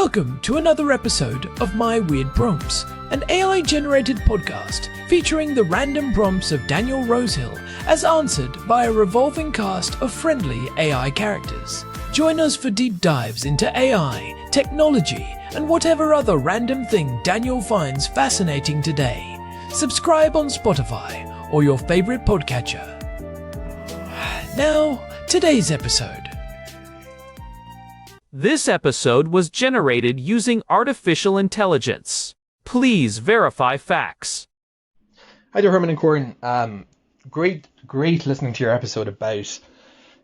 Welcome to another episode of My Weird Prompts, an AI-generated podcast featuring the random prompts of Daniel Rosehill as answered by a revolving cast of friendly AI characters. Join us for deep dives into AI, technology, and whatever other random thing Daniel finds fascinating today. Subscribe on Spotify or your favorite podcatcher. Now, today's episode. This episode was generated using artificial intelligence. Please verify facts. Hi there, Herman and Corn. Great listening to your episode about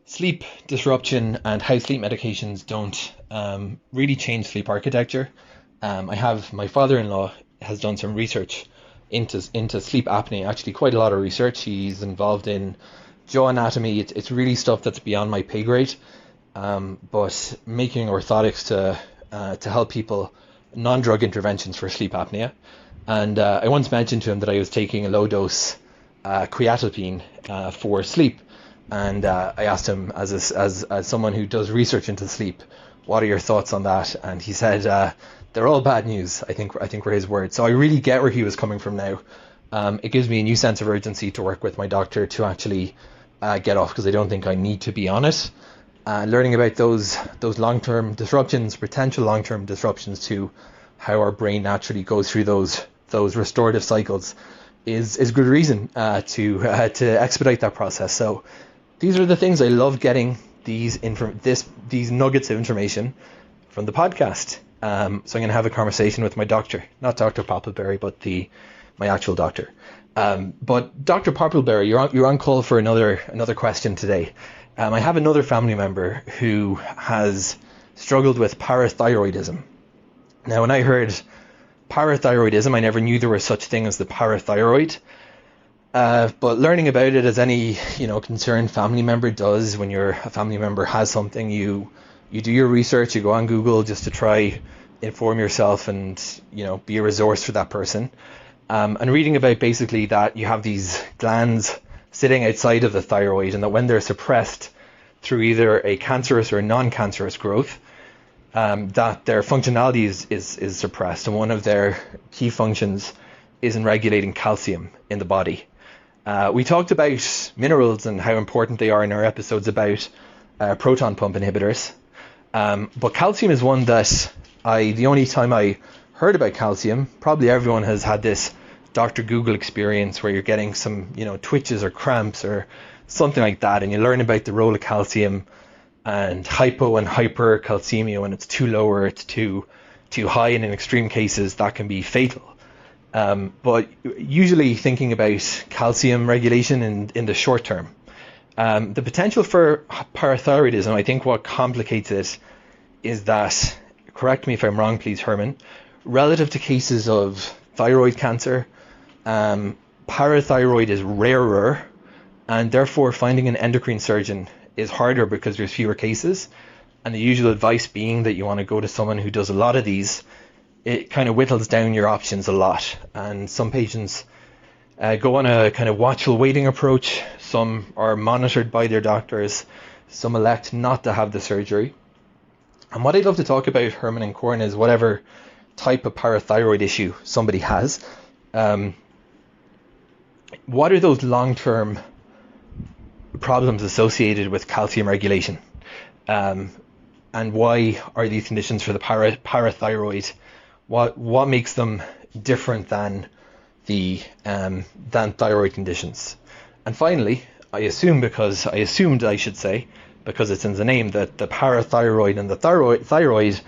sleep disruption and how sleep medications don't really change sleep architecture. I have my father-in-law has done some research into sleep apnea, actually quite a lot of research. He's involved in jaw anatomy. It's really stuff that's beyond my pay grade. But making orthotics to help people, non-drug interventions for sleep apnea. And I once mentioned to him that I was taking a low-dose creatinine for sleep. And I asked him, as someone who does research into sleep, what are your thoughts on that? And he said, they're all bad news, I think were his words. So I really get where he was coming from now. It gives me a new sense of urgency to work with my doctor to actually get off, because I don't think I need to be on it. Learning about those long-term disruptions, potential long-term disruptions to how our brain naturally goes through those restorative cycles is good reason to expedite that process. So these are the things I love getting, these nuggets of information from the podcast. So I'm going to have a conversation with my doctor, not Dr. Poppleberry, but my actual doctor. But Dr. Poppleberry, you're on call for another question today. I have another family member who has struggled with parathyroidism. Now, when I heard parathyroidism, I never knew there was such thing as the parathyroid. But learning about it, as any concerned family member does, when a family member has something, you do your research, you go on Google just to try inform yourself and be a resource for that person. And reading about basically that you have these glands sitting outside of the thyroid, and that when they're suppressed through either a cancerous or non-cancerous growth, that their functionality is suppressed, and one of their key functions is in regulating calcium in the body. We talked about minerals and how important they are in our episodes about proton pump inhibitors, but calcium is one that the only time I heard about calcium, probably everyone has had this Dr. Google experience where you're getting some, twitches or cramps or something like that, and you learn about the role of calcium and hypo and hypercalcemia when it's too low or it's too high, and in extreme cases that can be fatal. But usually thinking about calcium regulation in the short term, the potential for parathyroidism, I think what complicates it is that, correct me if I'm wrong please Herman, relative to cases of thyroid cancer, parathyroid is rarer, and therefore finding an endocrine surgeon is harder because there's fewer cases. And the usual advice being that you want to go to someone who does a lot of these. It kind of whittles down your options a lot, and some patients go on a kind of watchful waiting approach. Some are monitored by their doctors, some elect not to have the surgery. And what I'd love to talk about, Herman and Corn, is whatever type of parathyroid issue somebody has. What are those long-term problems associated with calcium regulation? And why are these conditions for the parathyroid, what makes them different than thyroid conditions? And finally, I assumed, because it's in the name, that the parathyroid and the thyroid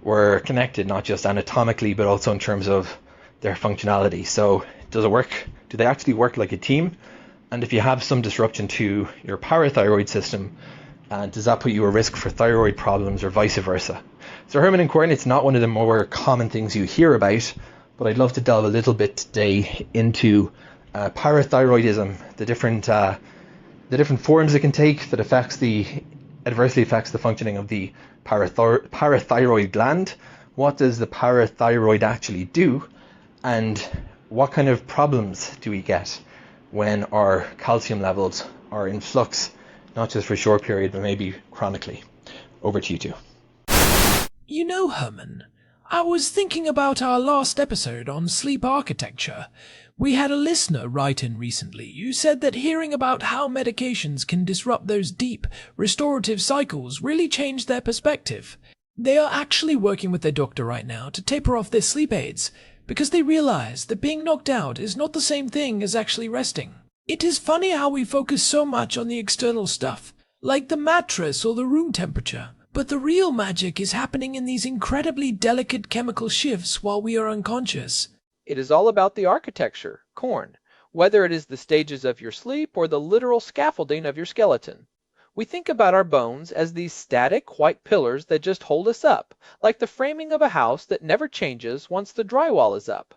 were connected, not just anatomically, but also in terms of their functionality. So does it work? Do they actually work like a team? And if you have some disruption to your parathyroid system, does that put you at risk for thyroid problems or vice versa? So Herman and Corn, it's not one of the more common things you hear about, but I'd love to delve a little bit today into parathyroidism, the different forms it can take that adversely affects the functioning of the parathyroid gland. What does the parathyroid actually do? And what kind of problems do we get when our calcium levels are in flux, not just for a short period, but maybe chronically? Over to you two. You know, Herman, I was thinking about our last episode on sleep architecture. We had a listener write in recently who said that hearing about how medications can disrupt those deep, restorative cycles really changed their perspective. They are actually working with their doctor right now to taper off their sleep aids because they realize that being knocked out is not the same thing as actually resting. It is funny how we focus so much on the external stuff, like the mattress or the room temperature, but the real magic is happening in these incredibly delicate chemical shifts while we are unconscious. It is all about the architecture, Corn, whether it is the stages of your sleep or the literal scaffolding of your skeleton. We think about our bones as these static white pillars that just hold us up, like the framing of a house that never changes once the drywall is up.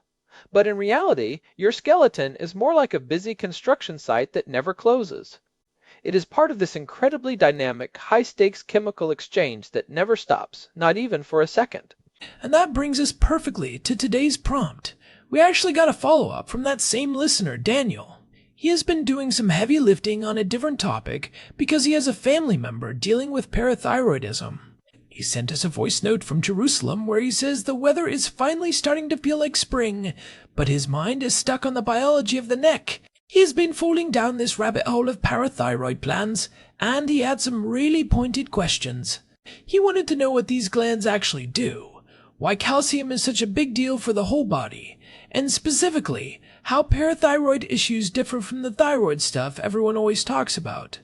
But in reality, your skeleton is more like a busy construction site that never closes. It is part of this incredibly dynamic, high-stakes chemical exchange that never stops, not even for a second. And that brings us perfectly to today's prompt. We actually got a follow-up from that same listener, Daniel. He has been doing some heavy lifting on a different topic because he has a family member dealing with parathyroidism. He sent us a voice note from Jerusalem where he says the weather is finally starting to feel like spring, but his mind is stuck on the biology of the neck. He has been falling down this rabbit hole of parathyroid glands, and he had some really pointed questions. He wanted to know what these glands actually do, why calcium is such a big deal for the whole body, and specifically, how parathyroid issues differ from the thyroid stuff everyone always talks about.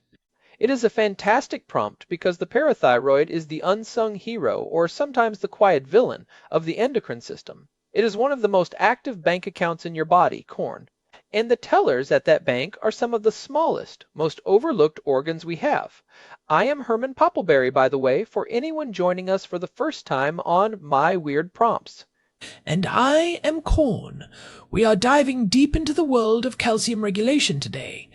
It is a fantastic prompt because the parathyroid is the unsung hero, or sometimes the quiet villain, of the endocrine system. It is one of the most active bank accounts in your body, Corn. And the tellers at that bank are some of the smallest, most overlooked organs we have. I am Herman Poppleberry, by the way, for anyone joining us for the first time on My Weird Prompts. And I am Corn. We are diving deep into the world of calcium regulation today.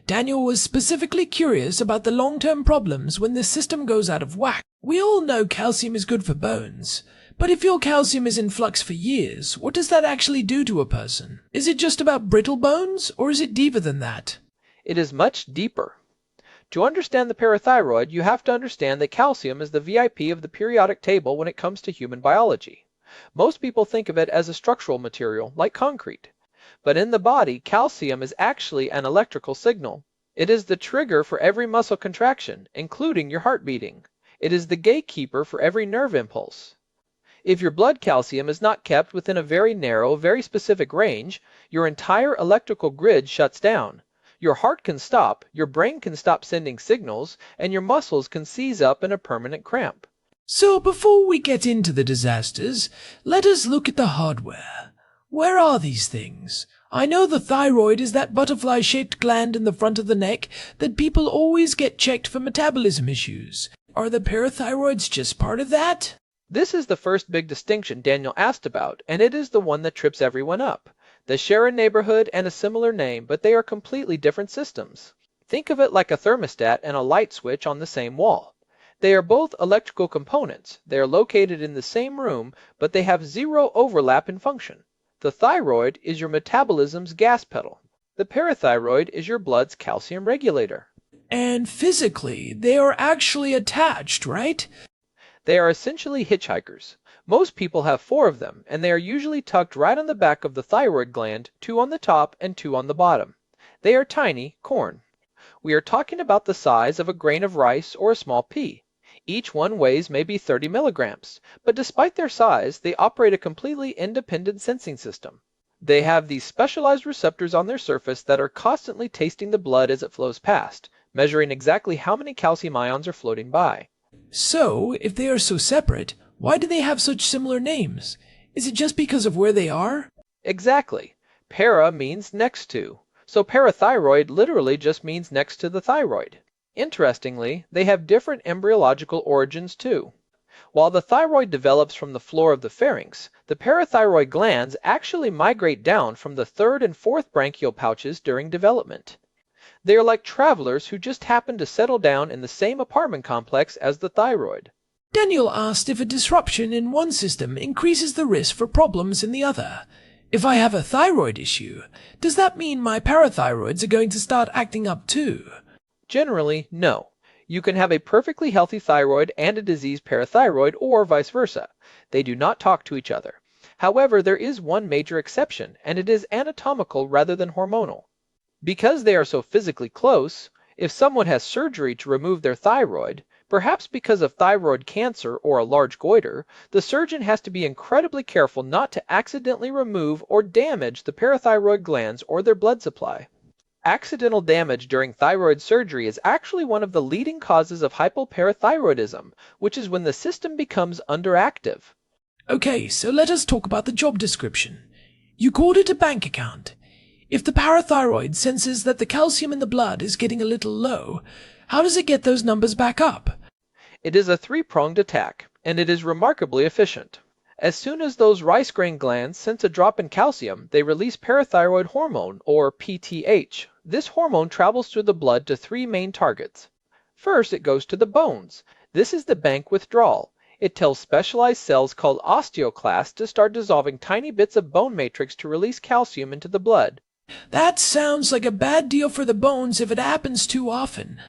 Daniel was specifically curious about the long-term problems when the system goes out of whack. We all know calcium is good for bones, but if your calcium is in flux for years, what does that actually do to a person? Is it just about brittle bones, or is it deeper than that? It is much deeper. To understand the parathyroid, you have to understand that calcium is the VIP of the periodic table when it comes to human biology. Most people think of it as a structural material, like concrete. But in the body, calcium is actually an electrical signal. It is the trigger for every muscle contraction, including your heart beating. It is the gatekeeper for every nerve impulse. If your blood calcium is not kept within a very narrow, very specific range, your entire electrical grid shuts down. Your heart can stop, your brain can stop sending signals, and your muscles can seize up in a permanent cramp. So before we get into the disasters, let us look at the hardware. Where are these things? I know the thyroid is that butterfly-shaped gland in the front of the neck that people always get checked for metabolism issues. Are the parathyroids just part of that? This is the first big distinction Daniel asked about, and it is the one that trips everyone up. They share a neighborhood and a similar name, but they are completely different systems. Think of it like a thermostat and a light switch on the same wall. They are both electrical components. They are located in the same room, but they have zero overlap in function. The thyroid is your metabolism's gas pedal. The parathyroid is your blood's calcium regulator. And physically, they are actually attached, right? They are essentially hitchhikers. Most people have 4 of them, and they are usually tucked right on the back of the thyroid gland, 2 on the top and 2 on the bottom. They are tiny, Corn. We are talking about the size of a grain of rice or a small pea. Each one weighs maybe 30 milligrams, but despite their size, they operate a completely independent sensing system. They have these specialized receptors on their surface that are constantly tasting the blood as it flows past, measuring exactly how many calcium ions are floating by. So, if they are so separate, why do they have such similar names? Is it just because of where they are? Exactly. Para means next to, so parathyroid literally just means next to the thyroid. Interestingly, they have different embryological origins too. While the thyroid develops from the floor of the pharynx, the parathyroid glands actually migrate down from the 3rd and 4th branchial pouches during development. They are like travelers who just happen to settle down in the same apartment complex as the thyroid. Daniel asked if a disruption in one system increases the risk for problems in the other. If I have a thyroid issue, does that mean my parathyroids are going to start acting up too? Generally, no. You can have a perfectly healthy thyroid and a diseased parathyroid, or vice versa. They do not talk to each other. However, there is one major exception, and it is anatomical rather than hormonal. Because they are so physically close, if someone has surgery to remove their thyroid, perhaps because of thyroid cancer or a large goiter, the surgeon has to be incredibly careful not to accidentally remove or damage the parathyroid glands or their blood supply. Accidental damage during thyroid surgery is actually one of the leading causes of hyperparathyroidism, which is when the system becomes underactive. Okay, so let us talk about the job description. You called it a bank account. If the parathyroid senses that the calcium in the blood is getting a little low, how does it get those numbers back up? It is a three-pronged attack, and it is remarkably efficient. As soon as those rice grain glands sense a drop in calcium, they release parathyroid hormone, or PTH. This hormone travels through the blood to three main targets. First, it goes to the bones. This is the bank withdrawal. It tells specialized cells called osteoclasts to start dissolving tiny bits of bone matrix to release calcium into the blood. That sounds like a bad deal for the bones if it happens too often.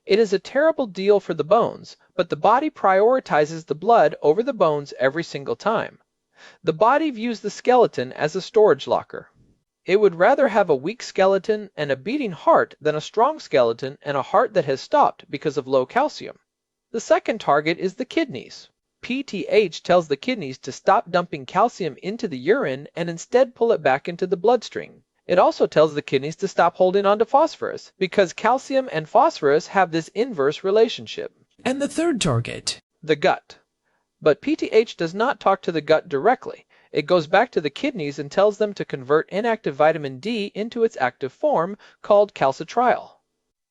It is a terrible deal for the bones, but the body prioritizes the blood over the bones every single time. The body views the skeleton as a storage locker. It would rather have a weak skeleton and a beating heart than a strong skeleton and a heart that has stopped because of low calcium. The second target is the kidneys. PTH tells the kidneys to stop dumping calcium into the urine and instead pull it back into the bloodstream. It also tells the kidneys to stop holding on to phosphorus, because calcium and phosphorus have this inverse relationship. And the third target? The gut. But PTH does not talk to the gut directly. It goes back to the kidneys and tells them to convert inactive vitamin D into its active form, called calcitriol.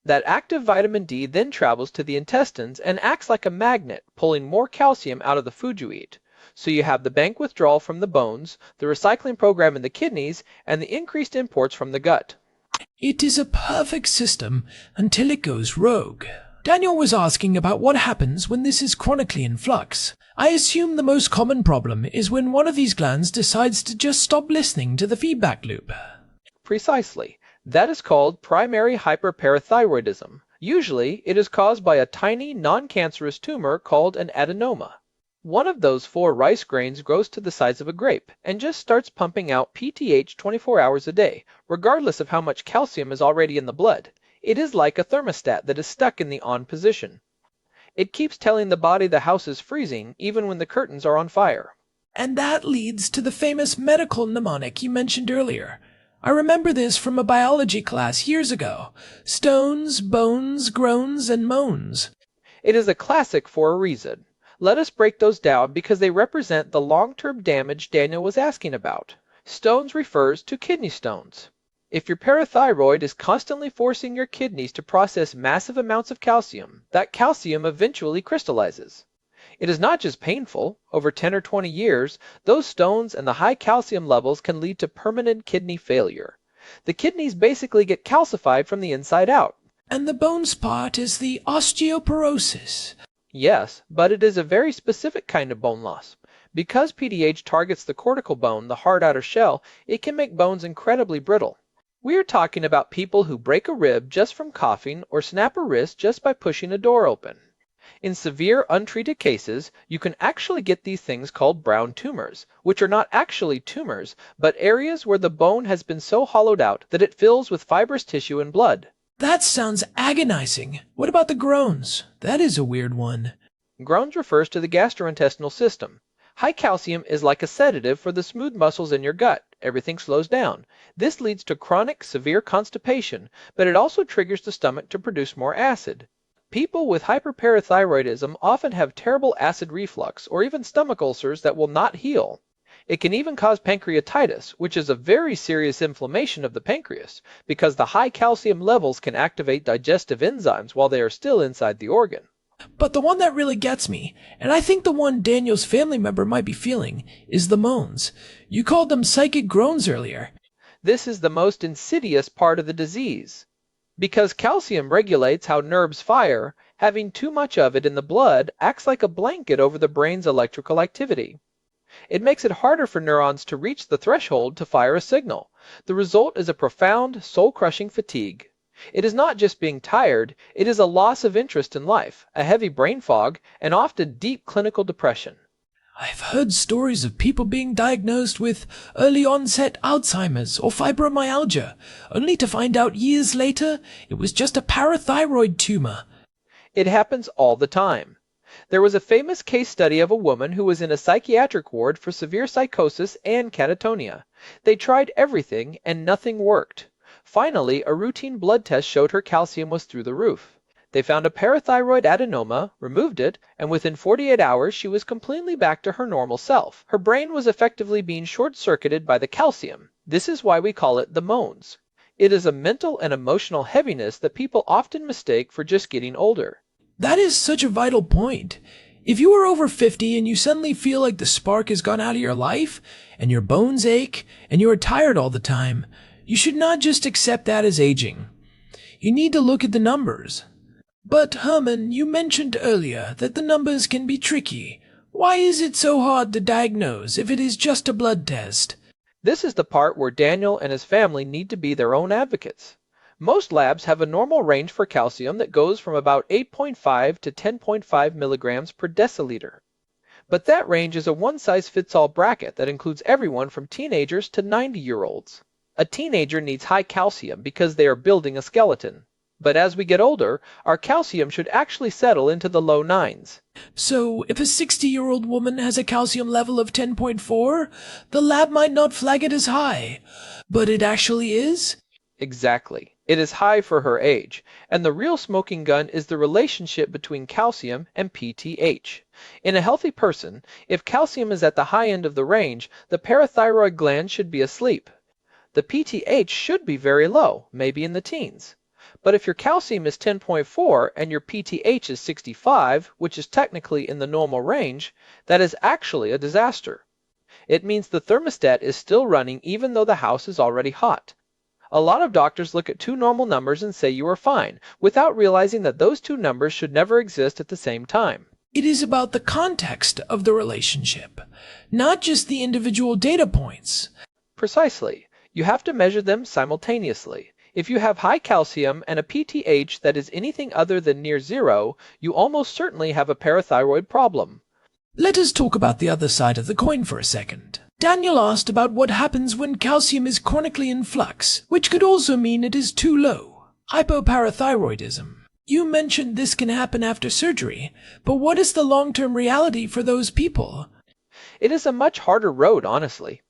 That active vitamin D then travels to the intestines and acts like a magnet, pulling more calcium out of the food you eat. So you have the bank withdrawal from the bones, the recycling program in the kidneys, and the increased imports from the gut. It is a perfect system until it goes rogue. Daniel was asking about what happens when this is chronically in flux. I assume the most common problem is when one of these glands decides to just stop listening to the feedback loop. Precisely. That is called primary hyperparathyroidism. Usually, it is caused by a tiny non-cancerous tumor called an adenoma. One of those 4 rice grains grows to the size of a grape and just starts pumping out PTH 24 hours a day, regardless of how much calcium is already in the blood. It is like a thermostat that is stuck in the on position. It keeps telling the body the house is freezing even when the curtains are on fire. And that leads to the famous medical mnemonic you mentioned earlier. I remember this from a biology class years ago. Stones, bones, groans, and moans. It is a classic for a reason. Let us break those down because they represent the long-term damage Daniel was asking about. Stones refers to kidney stones. If your parathyroid is constantly forcing your kidneys to process massive amounts of calcium, that calcium eventually crystallizes. It is not just painful. Over 10 or 20 years, those stones and the high calcium levels can lead to permanent kidney failure. The kidneys basically get calcified from the inside out. And the bones part is the osteoporosis. Yes, but it is a very specific kind of bone loss. Because PTH targets the cortical bone, the hard outer shell, it can make bones incredibly brittle. We are talking about people who break a rib just from coughing or snap a wrist just by pushing a door open. In severe untreated cases, you can actually get these things called brown tumors, which are not actually tumors, but areas where the bone has been so hollowed out that it fills with fibrous tissue and blood. That sounds agonizing. What about the groans? That is a weird one. Groans refers to the gastrointestinal system. High calcium is like a sedative for the smooth muscles in your gut. Everything slows down. This leads to chronic, severe constipation, but it also triggers the stomach to produce more acid. People with hyperparathyroidism often have terrible acid reflux or even stomach ulcers that will not heal. It can even cause pancreatitis, which is a very serious inflammation of the pancreas, because the high calcium levels can activate digestive enzymes while they are still inside the organ. But the one that really gets me, and I think the one Daniel's family member might be feeling, is the moans. You called them psychic groans earlier. This is the most insidious part of the disease. Because calcium regulates how nerves fire, having too much of it in the blood acts like a blanket over the brain's electrical activity. It makes it harder for neurons to reach the threshold to fire a signal. The result is a profound, soul-crushing fatigue. It is not just being tired, it is a loss of interest in life, a heavy brain fog, and often deep clinical depression. I've heard stories of people being diagnosed with early onset Alzheimer's or fibromyalgia, only to find out years later it was just a parathyroid tumor. It happens all the time. There was a famous case study of a woman who was in a psychiatric ward for severe psychosis and catatonia. They tried everything and nothing worked. Finally, a routine blood test showed her calcium was through the roof. They found a parathyroid adenoma, removed it, and within 48 hours she was completely back to her normal self. Her brain was effectively being short-circuited by the calcium. This is why we call it the moans. It is a mental and emotional heaviness that people often mistake for just getting older. That is such a vital point. If you are over 50 and you suddenly feel like the spark has gone out of your life, and your bones ache, and you are tired all the time, you should not just accept that as aging. You need to look at the numbers. But Herman, you mentioned earlier that the numbers can be tricky. Why is it so hard to diagnose if it is just a blood test? This is the part where Daniel and his family need to be their own advocates. Most labs have a normal range for calcium that goes from about 8.5 to 10.5 milligrams per deciliter. But that range is a one-size-fits-all bracket that includes everyone from teenagers to 90-year-olds. A teenager needs high calcium because they are building a skeleton. But as we get older, our calcium should actually settle into the low 9s. So, if a 60-year-old woman has a calcium level of 10.4, the lab might not flag it as high. But it actually is? Exactly. It is high for her age, and the real smoking gun is the relationship between calcium and PTH. In a healthy person, if calcium is at the high end of the range, the parathyroid gland should be asleep. The PTH should be very low, maybe in the teens. But if your calcium is 10.4 and your PTH is 65, which is technically in the normal range, that is actually a disaster. It means the thermostat is still running even though the house is already hot. A lot of doctors look at two normal numbers and say you are fine, without realizing that those two numbers should never exist at the same time. It is about the context of the relationship, not just the individual data points. Precisely. You have to measure them simultaneously. If you have high calcium and a PTH that is anything other than near zero, you almost certainly have a parathyroid problem. Let us talk about the other side of the coin for a second. Daniel asked about what happens when calcium is chronically in flux, which could also mean it is too low. Hyperparathyroidism. You mentioned this can happen after surgery, but what is the long-term reality for those people? It is a much harder road, honestly.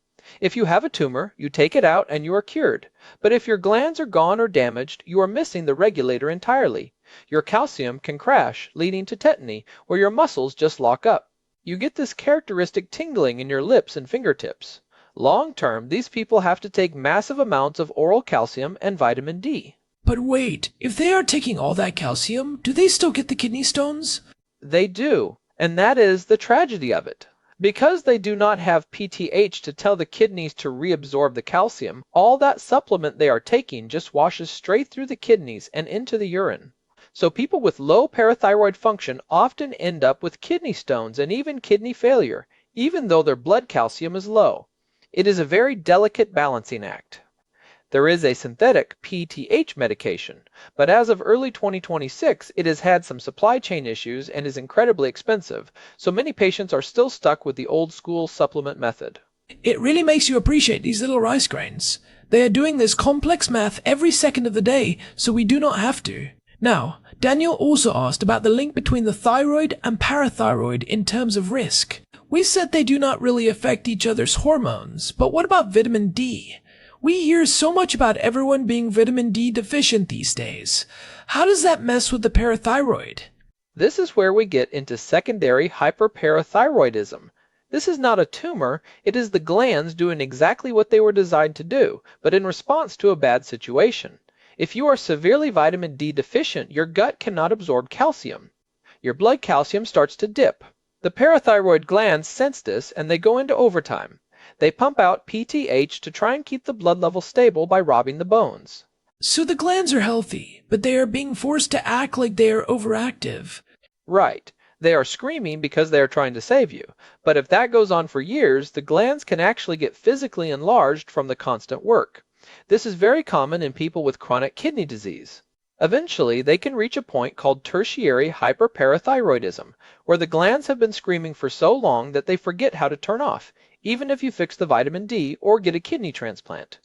If you have a tumor, you take it out and you are cured. But if your glands are gone or damaged, you are missing the regulator entirely. Your calcium can crash, leading to tetany, where your muscles just lock up. You get this characteristic tingling in your lips and fingertips. Long term, these people have to take massive amounts of oral calcium and vitamin D. But wait, if they are taking all that calcium, do they still get the kidney stones? They do, and that is the tragedy of it. Because they do not have PTH to tell the kidneys to reabsorb the calcium, all that supplement they are taking just washes straight through the kidneys and into the urine. So people with low parathyroid function often end up with kidney stones and even kidney failure, even though their blood calcium is low. It is a very delicate balancing act. There is a synthetic PTH medication, but as of early 2026, it has had some supply chain issues and is incredibly expensive, so many patients are still stuck with the old school supplement method. It really makes you appreciate these little rice grains. They are doing this complex math every second of the day, so we do not have to. Now, Daniel also asked about the link between the thyroid and parathyroid in terms of risk. We said they do not really affect each other's hormones, but what about vitamin D? We hear so much about everyone being vitamin D deficient these days. How does that mess with the parathyroid? This is where we get into secondary hyperparathyroidism. This is not a tumor, it is the glands doing exactly what they were designed to do, but in response to a bad situation. If you are severely vitamin D deficient, your gut cannot absorb calcium. Your blood calcium starts to dip. The parathyroid glands sense this and they go into overtime. They pump out PTH to try and keep the blood level stable by robbing the bones. So the glands are healthy, but they are being forced to act like they are overactive. Right. They are screaming because they are trying to save you. But if that goes on for years, the glands can actually get physically enlarged from the constant work. This is very common in people with chronic kidney disease. Eventually, they can reach a point called tertiary hyperparathyroidism, where the glands have been screaming for so long that they forget how to turn off, even if you fix the vitamin D or get a kidney transplant.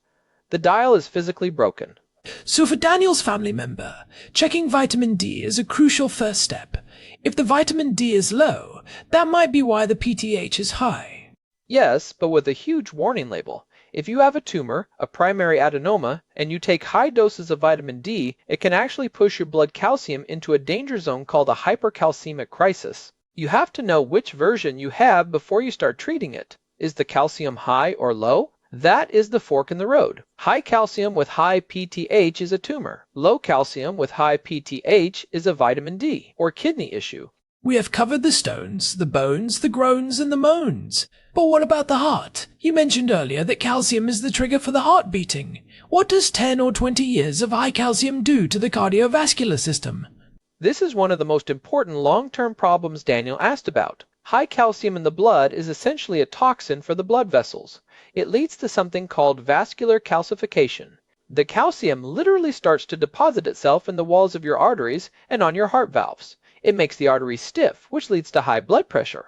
The dial is physically broken. So for Daniel's family member, checking vitamin D is a crucial first step. If the vitamin D is low, that might be why the PTH is high. Yes, but with a huge warning label. If you have a tumor, a primary adenoma, and you take high doses of vitamin D, it can actually push your blood calcium into a danger zone called a hypercalcemic crisis. You have to know which version you have before you start treating it. Is the calcium high or low? That is the fork in the road. High calcium with high PTH is a tumor. Low calcium with high PTH is a vitamin D or kidney issue. We have covered the stones, the bones, the groans, and the moans. But what about the heart? You mentioned earlier that calcium is the trigger for the heart beating. What does 10 or 20 years of high calcium do to the cardiovascular system? This is one of the most important long-term problems Daniel asked about. High calcium in the blood is essentially a toxin for the blood vessels. It leads to something called vascular calcification. The calcium literally starts to deposit itself in the walls of your arteries and on your heart valves. It makes the arteries stiff, which leads to high blood pressure.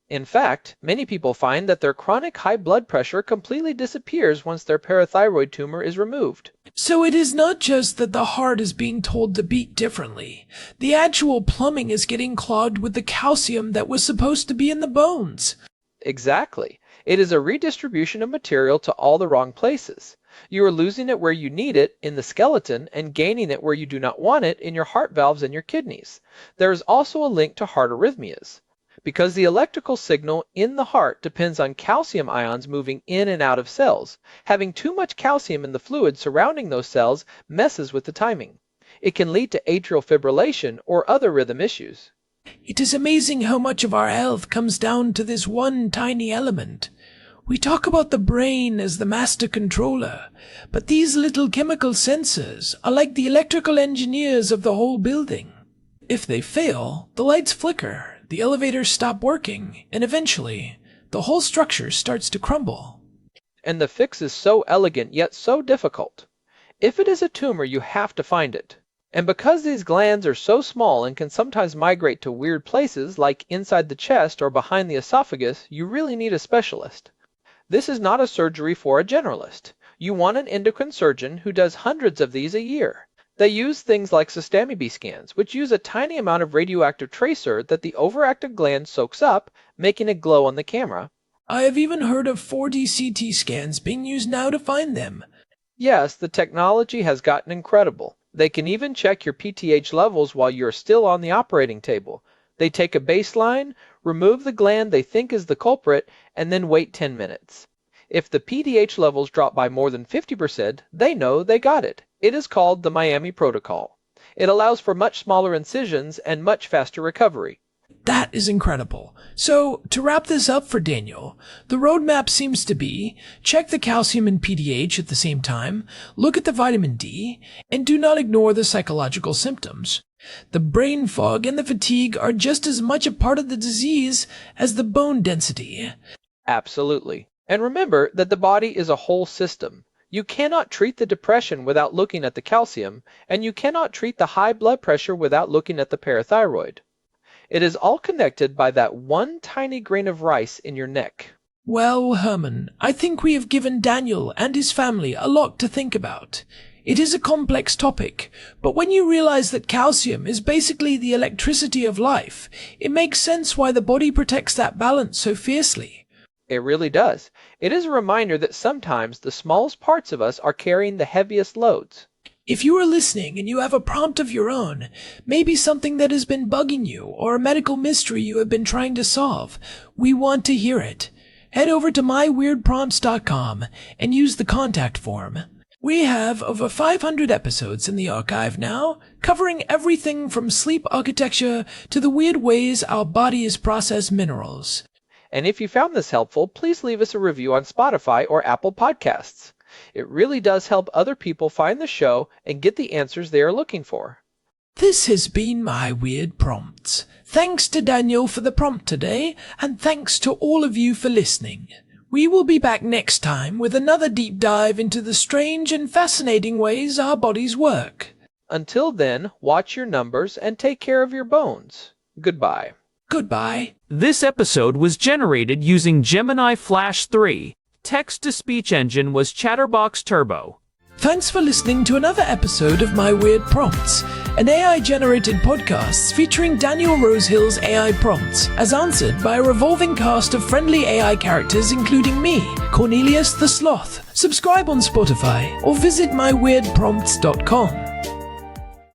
In fact, many people find that their chronic high blood pressure completely disappears once their parathyroid tumor is removed. So it is not just that the heart is being told to beat differently. The actual plumbing is getting clogged with the calcium that was supposed to be in the bones. Exactly. It is a redistribution of material to all the wrong places. You are losing it where you need it in the skeleton and gaining it where you do not want it in your heart valves and your kidneys. There is also a link to heart arrhythmias. Because the electrical signal in the heart depends on calcium ions moving in and out of cells. Having too much calcium in the fluid surrounding those cells messes with the timing. It can lead to atrial fibrillation or other rhythm issues. It is amazing how much of our health comes down to this one tiny element. We talk about the brain as the master controller, but these little chemical sensors are like the electrical engineers of the whole building. If they fail, the lights flicker, the elevators stop working, and eventually, the whole structure starts to crumble. And the fix is so elegant yet so difficult. If it is a tumor, you have to find it. And because these glands are so small and can sometimes migrate to weird places like inside the chest or behind the esophagus, you really need a specialist. This is not a surgery for a generalist. You want an endocrine surgeon who does hundreds of these a year. They use things like systemicity scans, which use a tiny amount of radioactive tracer that the overactive gland soaks up, making it glow on the camera. I have even heard of 4D CT scans being used now to find them. Yes, the technology has gotten incredible. They can even check your PTH levels while you're still on the operating table. They take a baseline, remove the gland they think is the culprit, and then wait 10 minutes. If the PTH levels drop by more than 50%, they know they got it. It is called the Miami Protocol. It allows for much smaller incisions and much faster recovery. That is incredible. So, to wrap this up for Daniel, the roadmap seems to be check the calcium and PTH at the same time, look at the vitamin D, and do not ignore the psychological symptoms. The brain fog and the fatigue are just as much a part of the disease as the bone density. Absolutely. And remember that the body is a whole system. You cannot treat the depression without looking at the calcium, and you cannot treat the high blood pressure without looking at the parathyroid. It is all connected by that one tiny grain of rice in your neck. Well, Herman, I think we have given Daniel and his family a lot to think about. It is a complex topic, but when you realize that calcium is basically the electricity of life, it makes sense why the body protects that balance so fiercely. It really does. It is a reminder that sometimes the smallest parts of us are carrying the heaviest loads. If you are listening and you have a prompt of your own, maybe something that has been bugging you or a medical mystery you have been trying to solve, we want to hear it. Head over to myweirdprompts.com and use the contact form. We have over 500 episodes in the archive now, covering everything from sleep architecture to the weird ways our bodies process minerals. And if you found this helpful, please leave us a review on Spotify or Apple Podcasts. It really does help other people find the show and get the answers they are looking for. This has been My Weird Prompts. Thanks to Daniel for the prompt today, and thanks to all of you for listening. We will be back next time with another deep dive into the strange and fascinating ways our bodies work. Until then, watch your numbers and take care of your bones. Goodbye. Goodbye. This episode was generated using Gemini Flash 3. Text-to-speech engine was Chatterbox Turbo. Thanks for listening to another episode of My Weird Prompts, an AI-generated podcast featuring Daniel Rosehill's AI prompts, as answered by a revolving cast of friendly AI characters including me, Cornelius the Sloth. Subscribe on Spotify or visit myweirdprompts.com.